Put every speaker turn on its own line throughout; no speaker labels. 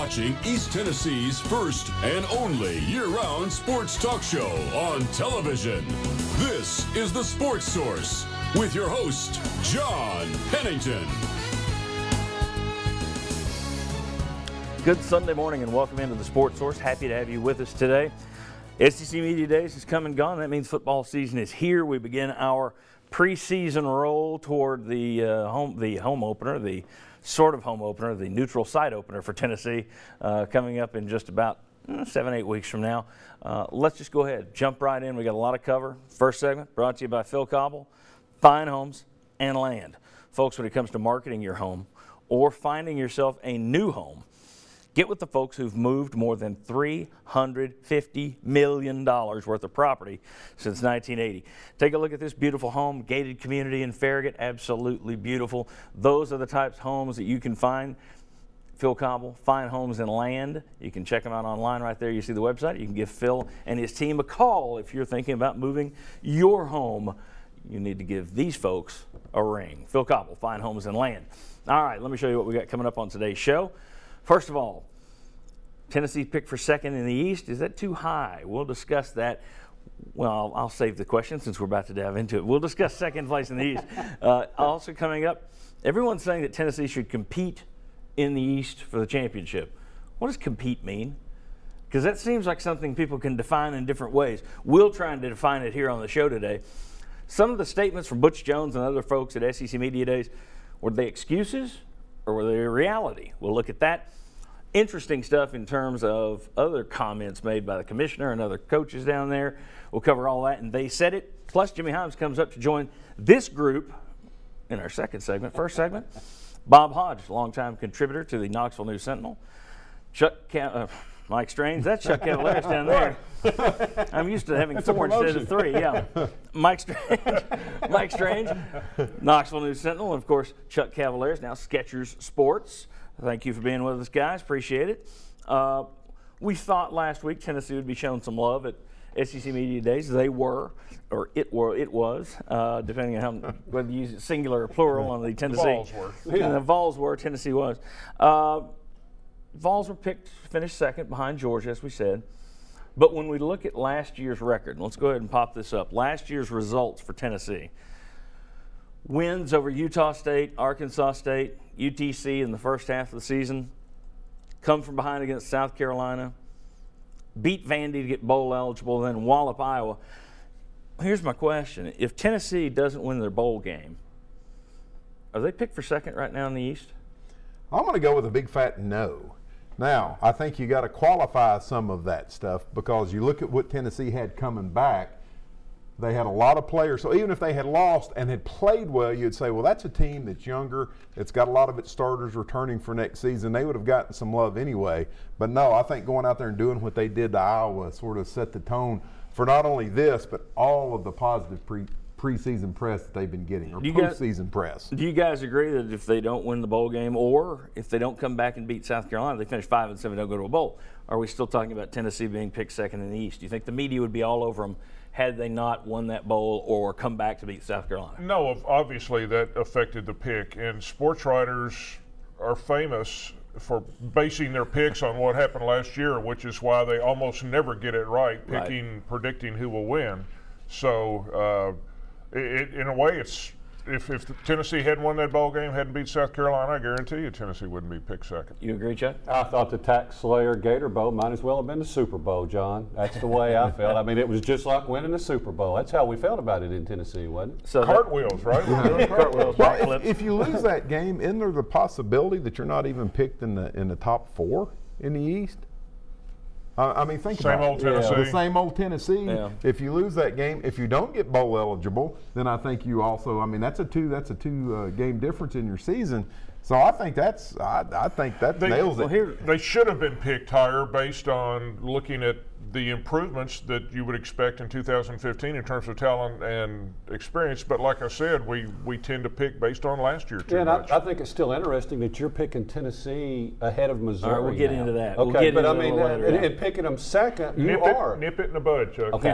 watching East Tennessee's first and only year-round sports talk show on television. This is The Sports Source with your host, John Pennington.
Good Sunday morning and welcome into The Sports Source. Happy to have you with us today. SEC Media Days has come and gone. That means football season is here. We begin our preseason roll toward the home opener, the sort of home opener, the neutral site opener for Tennessee, coming up in just about 7-8 weeks from now. Let's just go ahead, jump right in. We got a lot of cover. First segment brought to you by Phil Cobble, Fine Homes and Land. Folks, when it comes to marketing your home or finding yourself a new home, get with the folks who've moved more than $350 million worth of property since 1980. Take a look at this beautiful home, gated community in Farragut, absolutely beautiful. Those are the types of homes that you can find. Phil Cobble, Fine Homes and Land. You can check them out online right there. You see the website. You can give Phil and his team a call if you're thinking about moving your home. You need to give these folks a ring. Phil Cobble, Fine Homes and Land. All right, let me show you what we got coming up on today's show. First of all, Tennessee picked for second in the East. Is that too high? We'll discuss that. Well, I'll save the question since we're about to dive into it. We'll discuss second place in the East. Also coming up, everyone's saying that Tennessee should compete in the East for the championship. What does compete mean? Because that seems like something people can define in different ways. We'll try and define it here on the show today. Some of the statements from Butch Jones and other folks at SEC Media Days, were they excuses or were they reality? We'll look at that. Interesting stuff in terms of other comments made by the commissioner and other coaches down there. We'll cover all that, and they said it. Plus, Jimmy Hyams comes up to join this group in our second segment. First segment, Bob Hodge, longtime contributor to the Knoxville News Sentinel. Mike Strange, that's Chuck Cavaleris down there. I'm used to having four instead of three, yeah. Mike Strange, Knoxville News Sentinel, and of course, Chuck Cavaleris, now Skechers Sports. Thank you for being with us, guys. Appreciate it. We thought last week Tennessee would be shown some love at SEC Media Days. They were, or it was, depending on whether you use it singular or plural on the Tennessee.
The Vols were.
Yeah. The Vols were, Tennessee was. Vols were picked, finished second behind Georgia, as we said. But when we look at last year's record, let's go ahead and pop this up. Last year's results for Tennessee. Wins over Utah State, Arkansas State, UTC in the first half of the season. Come from behind against South Carolina. Beat Vandy to get bowl eligible, then wallop Iowa. Here's my question. If Tennessee doesn't win their bowl game, are they picked for second right now in the East?
I'm going to go with a big fat no. Now, I think you got to qualify some of that stuff because you look at what Tennessee had coming back. They had a lot of players, so even if they had lost and had played well, you'd say, well, that's a team that's younger. It's got a lot of its starters returning for next season. They would have gotten some love anyway. But no, I think going out there and doing what they did to Iowa sort of set the tone for not only this, but all of the positive preseason press that they've been getting, or postseason press.
Do you guys agree that if they don't win the bowl game, or if they don't come back and beat South Carolina, they finish 5-7, don't go to a bowl, are we still talking about Tennessee being picked second in the East? Do you think the media would be all over them had they not won that bowl or come back to beat South Carolina?
No, obviously that affected the pick, and sports writers are famous for basing their picks on what happened last year, which is why they almost never get it right, predicting who will win. So in a way, it's if Tennessee hadn't won that ball game, hadn't beat South Carolina, I guarantee you Tennessee wouldn't be picked second.
You agree, Chuck?
I thought the Tax Slayer Gator Bowl might as well have been the Super Bowl, John. That's the way I felt. I mean, it was just like winning the Super Bowl. That's how we felt about it in Tennessee, wasn't it?
So
cartwheels, right?
Cartwheels,
well, if you lose that game, isn't there the possibility that you're not even picked in the top four in the East? I mean, think about
old Tennessee.
the same old Tennessee.
Yeah.
If you lose that game, if you don't get bowl eligible, then I think you also. I mean, that's a two game difference in your season. So I think that nails it.
Well, they should have been picked higher based on looking at the improvements that you would expect in 2015 in terms of talent and experience. But like I said, we tend to pick based on last year too much.
I think it's still interesting that you're picking Tennessee ahead of Missouri.
All right, we'll get into that.
Okay, but I mean, and picking them second,
nip it in the bud, Chuck.
Okay.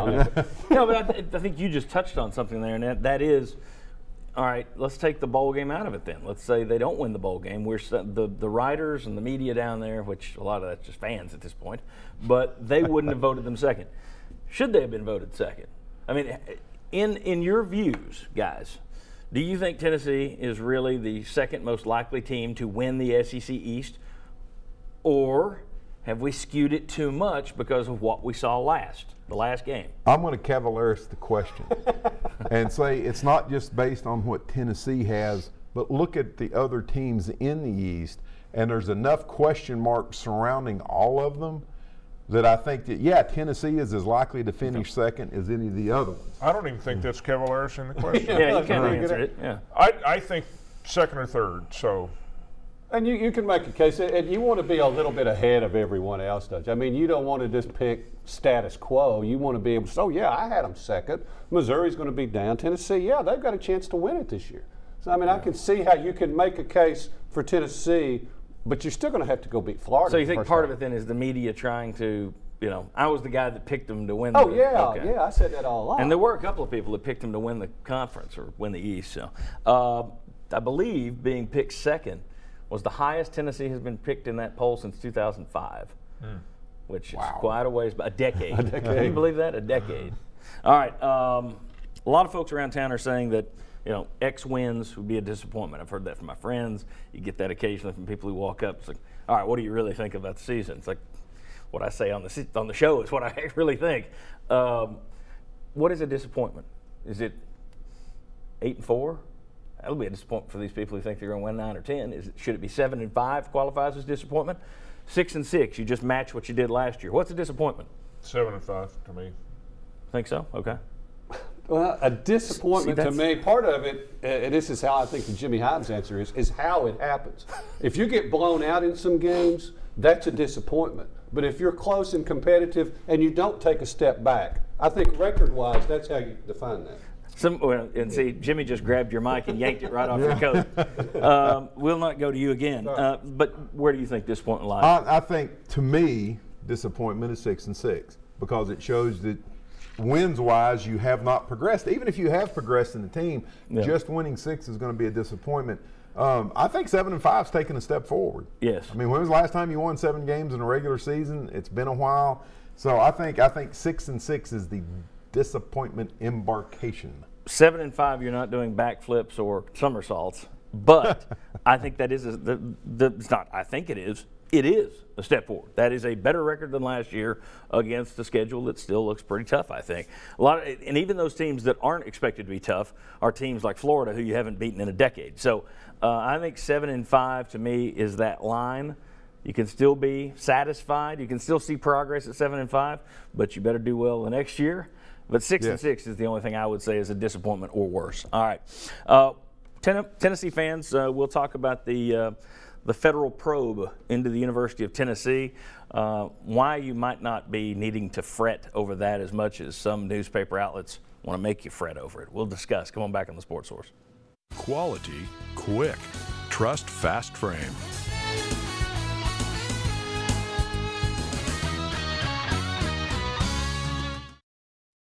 No, but I think you just touched on something there, and that is, all right, let's take the bowl game out of it then. Let's say they don't win the bowl game. The writers and the media down there, which a lot of that's just fans at this point, but they wouldn't have voted them second. Should they have been voted second? I mean, in your views, guys, do you think Tennessee is really the second most likely team to win the SEC East, or have we skewed it too much because of what we saw the last game?
I'm going to cavalierize the question and say it's not just based on what Tennessee has, but look at the other teams in the East, and there's enough question marks surrounding all of them that I think that, yeah, Tennessee is as likely to finish second as any of the other ones.
I don't even think that's cavalierious in the question.
Yeah, you can't answer it. Yeah.
I think second or third, so.
And you can make a case, and you want to be a little bit ahead of everyone else, don't you? I mean, you don't want to just pick status quo. You want to be able to say, oh, yeah, I had them second. Missouri's going to be down. Tennessee, yeah, they've got a chance to win it this year. So, I mean, I can see how you can make a case for Tennessee, but you're still going to have to go beat Florida.
So you think part of it then is the media trying to, I was the guy that picked them to win.
Oh, yeah, I said that all along.
And there were a couple of people that picked them to win the conference or win the East. So I believe being picked second was the highest Tennessee has been picked in that poll since 2005, which is quite a ways, a decade. Can you believe that? A decade. All right. A lot of folks around town are saying that, X wins would be a disappointment. I've heard that from my friends. You get that occasionally from people who walk up. It's like, all right, what do you really think about the season? It's like, what I say on the show is what I really think. What is a disappointment? Is it 8-4? That'll be a disappointment for these people who think they're going to win 9 or 10. Should it be 7-5 qualifies as disappointment? 6-6, you just match what you did last year. What's a disappointment?
7-5 to me.
Think so? Okay.
Well, a disappointment to me, part of it, and this is how I think the Jimmy Hyams answer is how it happens. If you get blown out in some games, that's a disappointment. But if you're close and competitive and you don't take a step back, I think record-wise, that's how you define that.
And see, Jimmy just grabbed your mic and yanked it right off your coat. We'll not go to you again. But where do you think disappointment lies?
I think, to me, disappointment is 6-6 because it shows that wins-wise you have not progressed. Even if you have progressed in the team, just winning 6 is going to be a disappointment. I think 7-5 is taking a step forward.
Yes.
I mean, when was the last time you won 7 games in a regular season? It's been a while. So I think 6-6 is the disappointment embarkation.
7-5, you're not doing backflips or somersaults, but I think that is it's not. I think it is. It is a step forward. That is a better record than last year against a schedule that still looks pretty tough. I think and even those teams that aren't expected to be tough are teams like Florida, who you haven't beaten in a decade. So I think 7-5 to me is that line. You can still be satisfied. You can still see progress at 7-5, but you better do well the next year. But 6-6 is the only thing I would say is a disappointment or worse. All right. Tennessee fans, we'll talk about the federal probe into the University of Tennessee, why you might not be needing to fret over that as much as some newspaper outlets want to make you fret over it. We'll discuss. Come on back on the Sports Source.
Quality, quick. Trust Fast Frame.